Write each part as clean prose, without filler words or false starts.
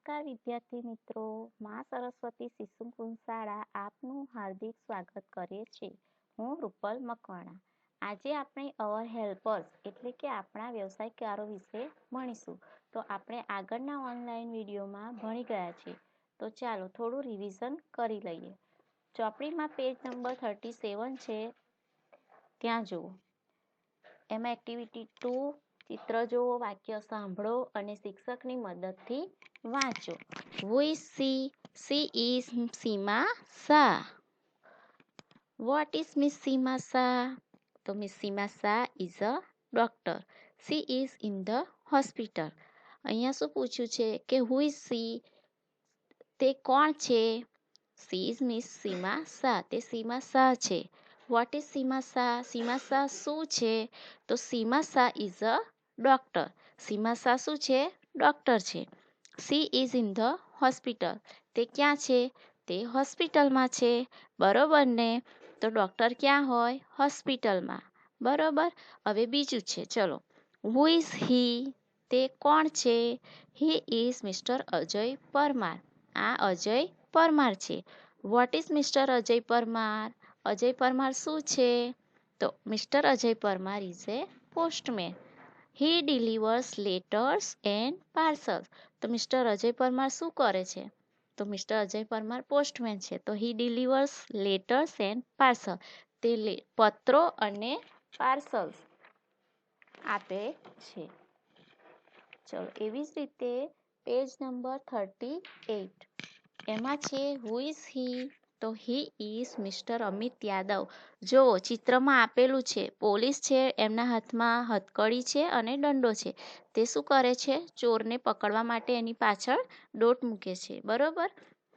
નમસ્કાર વિદ્યાર્થી મિત્રો, માં સરસ્વતી શિશુકુંજ શાળા આપનું હાર્દિક સ્વાગત કરે છે. હું રૂપલ મકવાણા. આજે આપણે અવર હેલ્પર્સ એટલે કે આપણા વ્યવસાયકારો વિશે ભણીશું. તો આપણે આગળના ઓનલાઈન વિડીયોમાં ભણી ગયા છીએ. તો ચાલો થોડું રિવિઝન કરી લઈએ. ચોપડીમાં પેજ નંબર 37 છે, ત્યાં જુઓ. એમાં એક્ટિવિટી 2 ચિત્ર જુઓ, વાક્ય સાંભળો અને શિક્ષકની મદદથી વાંચો. Who is she? She is Seema Shah. What is Miss Seema Shah? તો Miss Seema Shah is a doctor. She is in the hospital. અહીંયા શું પૂછ્યું છે કે who is she? તે કોણ છે? She is Miss Seema Shah. તે Seema Shah છે. What is Seema Shah? Seema Shah શું છે? તો Seema Shah is a doctor. Seema Shah શું છે? ડોક્ટર છે. She is in the hospital. તે ક્યાં છે? તે હોસ્પિટલમાં છે. બરોબર ને? તો ડોક્ટર ક્યાં હોય? હોસ્પિટલમાં. બરોબર. હવે બીજું છે, ચલો. Who is he? તે કોણ છે? He is Mr. Ajay Parmar. આ અજય પરમાર છે. What is Mr. Ajay Parmar? Ajay Parmar શું છે? તો Mr. Ajay Parmar is a postman. He delivers letters and parcels. તો મિસ્ટર અજય પરમાર શું કરે છે? તો મિસ્ટર અજય પરમાર પોસ્ટમેન છે. તો he delivers letters and parcels. તે પત્રો અને પાર્સલ્સ આપે છે. ચલો, એવી જ રીતે પેજ નંબર 38 એમાં છે who is he? તો he is Mr. Amit Yadav. જો ચિત્રમાં આપેલું છે, પોલીસ છે, એમના હાથમાં હથકડી છે અને દંડો છે. તે શું કરે છે? ચોરને પકડવા માટે એની પાછળ દોટ મૂકે છે. બરોબર.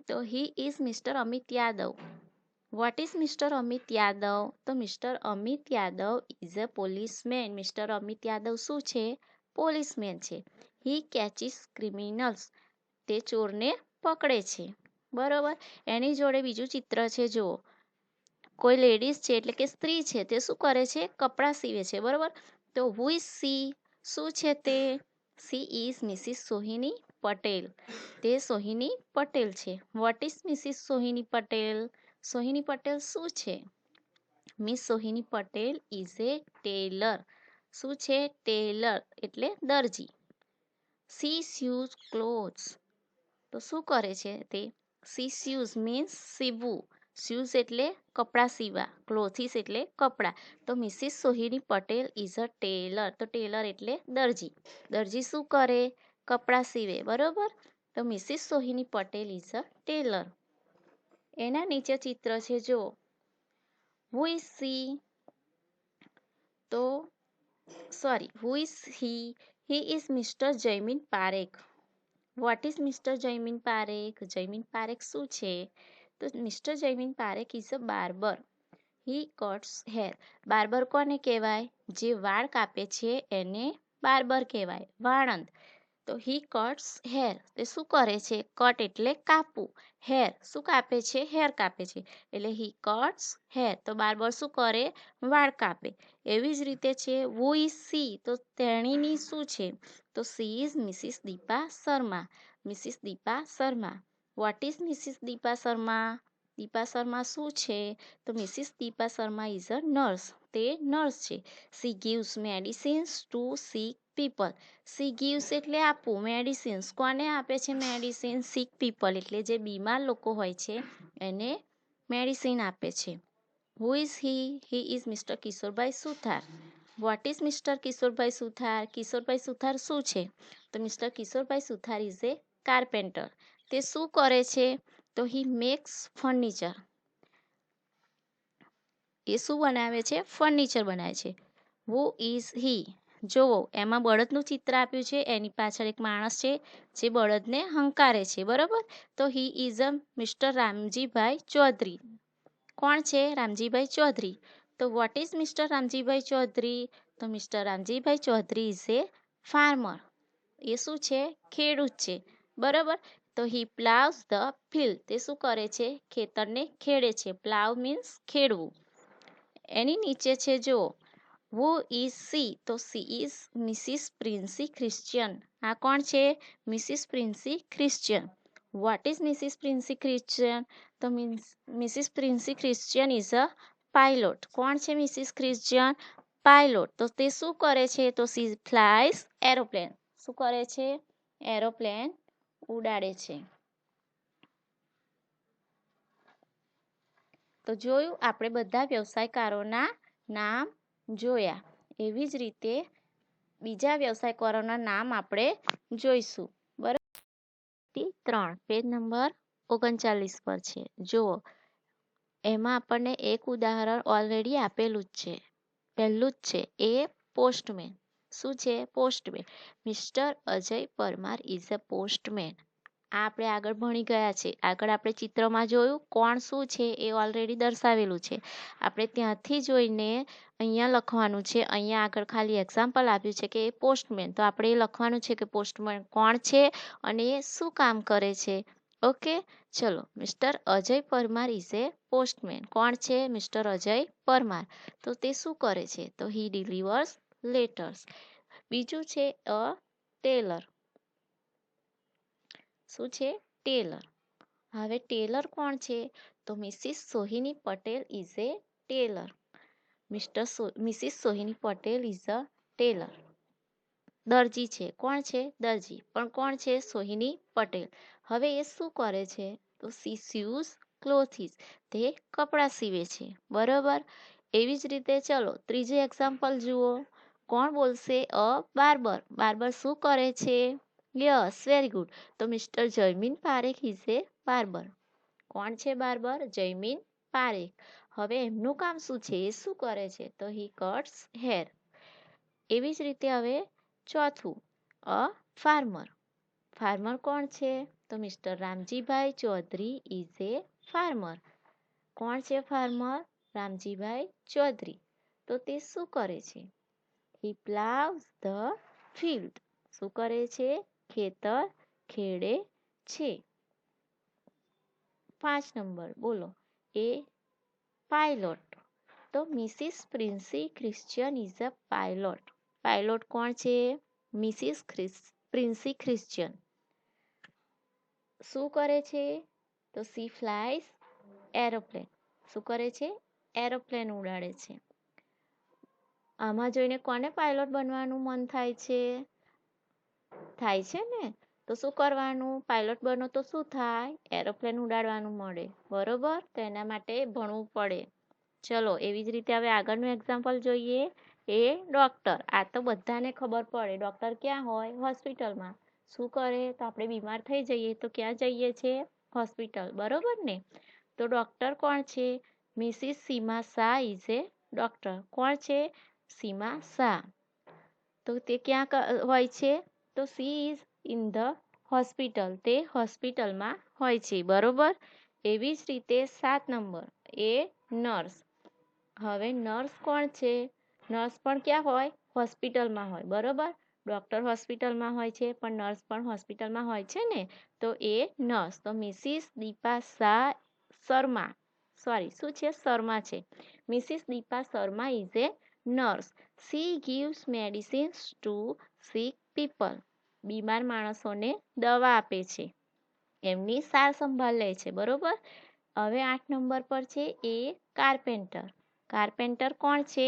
તો he is Mr. Amit Yadav. What is Mr. Amit Yadav? તો Mr. Amit Yadav is a policeman. Mr. Amit Yadav શું છે? પોલીસમેન છે. He catches criminals. તે ચોરને પકડે છે. બરોબર. એની જોડે બીજું ચિત્ર છે, જુઓ. કોઈ લેડીઝ છે એટલે કે સ્ત્રી છે, તે શું કરે છે? કપડાં સીવે છે. બરોબર. તો who is she? શું છે તે? She is Mrs. સોહિની પટેલ. તે સોહિની પટેલ છે. What is Mrs. સોહિની Patel? સોહિની Patel શું છે? Miss Sohini Patel is a tailor. શું છે? ટેલર એટલે દરજી. She sews clothes. તો શું કરે છે તે? She sews means સીવવું. Sews એટલે કપડાં સીવા. ક્લોથીસ એટલે કપડાં. તો Mrs Sohini Patel is a tailor. તો ટેલર એટલે દરજી. દરજી શું કરે? કપડાં સીવે. બરોબર. તો Mrs Sohini Patel is a tailor. એના નીચે ચિત્ર છે, જો. Who is she? તો who is he? He is Mr. Jaymin Parekh. What is Mr. Jaymin Parekh? Jaymin Parekh શું છે? તો Mr Jaymin Parekh is a barber. He cuts hair. Barber કોને કહેવાય? જે વાળ કાપે છે એને બાર્બર કહેવાય. વાળંદ. તો he cuts hair. તે શું કરે છે? કટ એટલે કાપવું. હેર શું કાપે છે? હેર કાપે છે. એટલે he cuts hair. તો બાર્બર શું કરે? વાળ કાપે. એવી જ રીતે છે who is she? તો તેણીની શું છે? તો she is Mrs Deepa Sharma. Mrs Deepa Sharma. What is Mrs Deepa Sharma? Deepa Sharma શું છે? તો Mrs Deepa Sharma is a nurse. તે નર્સ છે. She gives medicines to sick people. She gives એટલે આપવું. મેડિસિન્સ કોને આપે છે? મેડિસિન. sick people એટલે જે બીમાર લોકો હોય છે એને મેડિસિન આપે છે. Who is he? He is Mr. Kishorbhai Suthar. What is Mr. Kishorbhai સુથાર? કિશોરભાઈ સુથાર શું છે? તો mister Kishorbhai Suthar is A carpenter. તે શું કરે છે? તો he makes furniture. એ શું બનાવે છે? ફર્નિચર બનાવે છે. Who is he? જોવો, એમાં બળદનું ચિત્ર આપ્યું છે, એની પાછળ એક માણસ છે જે બળદને હંકારે છે. બરોબર. તો he is a Mr. Ramjibhai Chaudhary. કોણ છે? રામજીભાઈ ચૌધરી. તો what is Mr. Ramjibhai Chaudhary? તો Mr Ramjibhai Chaudhary is a farmer. એ શું છે? ખેડૂત છે. બરોબર. તો he plows the field. તે શું કરે છે? ખેતરને ખેડે છે. Plough means ખેડવું. એની નીચે છે, જો. Who is she? તો she is Mrs Princy Christian. આ કોણ છે? Mrs Princy Christian. What is Mrs Princy Christian? તો Mrs Princy Christian is a pilot. કોણ છે મિસિસ ક્રિશ્ચિયન? પાયલોટ. તો તે શું કરે છે? તો સી ફ્લાઇઝ એરોપ્લેન. શું કરે છે? એરોપ્લેન ઉડાડે છે. તો જોયું, આપણે બધા વ્યવસાયકારોના નામ જોયા. એવી જ રીતે બીજા વ્યવસાયકારોના નામ આપણે જોઈશું. બરાબર. 3 પેજ નંબર 39 પર છે. જુઓ, એમાં આપણને એક ઉદાહરણ ઓલરેડી આપેલું જ છે. પહેલું જ છે એ પોસ્ટમેન. શું છે? Postman. Mister Ajay Parmar is a postman. આ આપણે આગળ ભણી ગયા છે. આગળ આપણે ચિત્રમાં જોયું કોણ શું છે એ ઓલરેડી દર્શાવેલું છે. આપણે ત્યાંથી જોઈને અહીંયા લખવાનું છે. અહીંયા આગળ ખાલી એક્ઝામ્પલ આપ્યું છે કે એ પોસ્ટમેન. તો આપણે એ લખવાનું છે કે પોસ્ટમેન કોણ છે અને એ શું કામ કરે છે. ઓકે, ચલો. Mister Ajay Parmar is A postman. કોણ છે? મિસ્ટર અજય પરમાર. તો તે શું કરે છે? તો હી ડિલિવર્સ લેટર્સ. બીજું છે અ ટેલર. શું છે? ટેલર. હવે ટેલર કોણ છે? તો Mrs Sohini Patel is a tailor. Mrs Sohini Patel is a tailor. દરજી છે. કોણ છે? દરજી. પણ કોણ છે? સોહિની પટેલ. હવે એ શું કરે છે? તો સી સ્યુઝ ક્લોથીસ. તે કપડાં સીવે છે. બરોબર. એવી જ રીતે ચલો ત્રીજું એક્ઝામ્પલ જુઓ. કોણ બોલશે? અ બાર્બર. બાર્બર શું કરે છે? Yes, very good. તો Mr Jaymin Parekh is a barber. કોણ છે બાર્બર? જયમીન પારેખ. હવે એમનું કામ શું છે? એ શું કરે છે? તો હી કટ્સ હેર. એવી જ રીતે હવે ચોથું અ ફાર્મર. ફાર્મર કોણ છે? તો Mr Ramjibhai Chaudhary is a farmer. કોણ છે ફાર્મર? રામજીભાઈ ચૌધરી. તો તે શું કરે છે? He ploughs the field. શું કરે છે? ખેતર ખેડે છે. 5 નંબર બોલો. A pilot. તો Mrs Princy Christian is a pilot. Pilot કોણ છે? Mrs Princy Christian. શું કરે છે? તો સી ફ્લાઇઝ એરોપ્લેન. શું કરે છે? એરોપ્લેન ઉડાડે છે. આમાં જોઈને કોને પાયલોટ બનવાનું મન થાય છે? થાય છે ને? તો શું કરવાનું? પાયલોટ બનો તો શું થાય? એરોપ્લેન ઉડાડવાનું મળે. બરોબર. તો એના માટે ભણવું પડે. ચલો એવી જ રીતે હવે આગળનું એક્ઝામ્પલ જોઈએ. એ ડોક્ટર. આ તો બધાને ખબર પડે. ડોક્ટર ક્યાં હોય? હોસ્પિટલમાં. શું કરે? તો આપણે બીમાર થઈ જઈએ તો ક્યાં જઈએ છીએ? હોસ્પિટલ. બરોબર ને? તો ડોક્ટર કોણ છે? Mrs Seema Shah is a doctor. કોણ છે? સીમા શાહ. તો તે ક્યાં હોય છે? તો she is in the hospital. તે હોસ્પિટલમાં હોય છે. બરોબર. એવી જ રીતે 7 નંબર એ નર્સ. હવે નર્સ કોણ છે? નર્સ પણ ક્યાં હોય? હોસ્પિટલમાં હોય. બરોબર. ડોક્ટર હોસ્પિટલમાં હોય છે પણ નર્સ પણ હોસ્પિટલમાં હોય છે ને? તો એ નર્સ. તો મિસિસ દીપા શાહ શર્મા. શું છે? શર્મા છે. Mrs Deepa Sharma is a nurse. She gives medicines to sick people. બીમાર માણસોને દવા આપે છે. એમની સાર સંભાળ લે છે. બરોબર. હવે 8 નંબર પર છે એ કાર્પેન્ટર. કાર્પેન્ટર કોણ છે?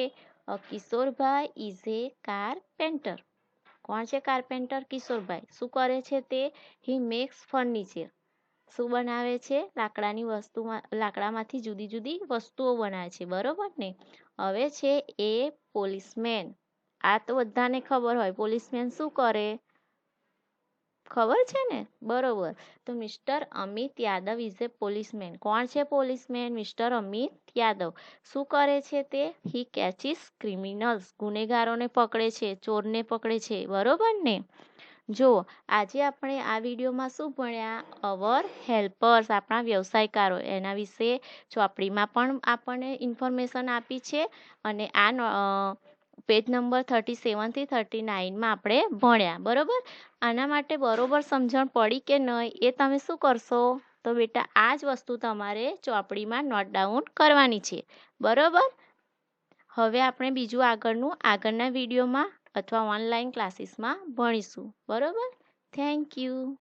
Kishorbhai is A carpenter. કોણ છે કાર્પેન્ટર? કિશોરભાઈ. શું કરે છે તે? હી મેક્સ ફર્નિચર. શું બનાવે છે? લાકડામાંથી જુદી જુદી વસ્તુઓ બનાવે છે. બરોબર ને? હવે છે એ પોલીસમેન. આ તો બધાને ખબર હોય. પોલીસમેન શું કરે? ખબર છે ને? બરોબર. તો mister Amit Yadav is A policeman. કોણ છે પોલીસમેન? મિસ્ટર અમિત યાદવ. શું કરે છે તે? હી કેચીસ ક્રિમિનલ્સ. ગુનેગારોને પકડે છે, ચોરને પકડે છે. બરોબર ને? જો આજે આપણે આ વિડીયોમાં શું ભણ્યા? અવર હેલ્પર્સ. આપણા વ્યવસાયકારો. એના વિશે ચોપડીમાં પણ આપણને ઇન્ફોર્મેશન આપી છે અને આ પેજ નંબર 37 થી 39માં આપણે ભણ્યા. બરોબર. આના માટે બરોબર સમજણ પડી કે નહીં એ તમે શું કરશો? તો બેટા આ જ વસ્તુ તમારે ચોપડીમાં નોટ ડાઉન કરવાની છે. બરોબર. હવે આપણે બીજું આગળના વિડીયોમાં અથવા ઓનલાઈન ક્લાસીસમાં ભણીશું. બરોબર? Thank you.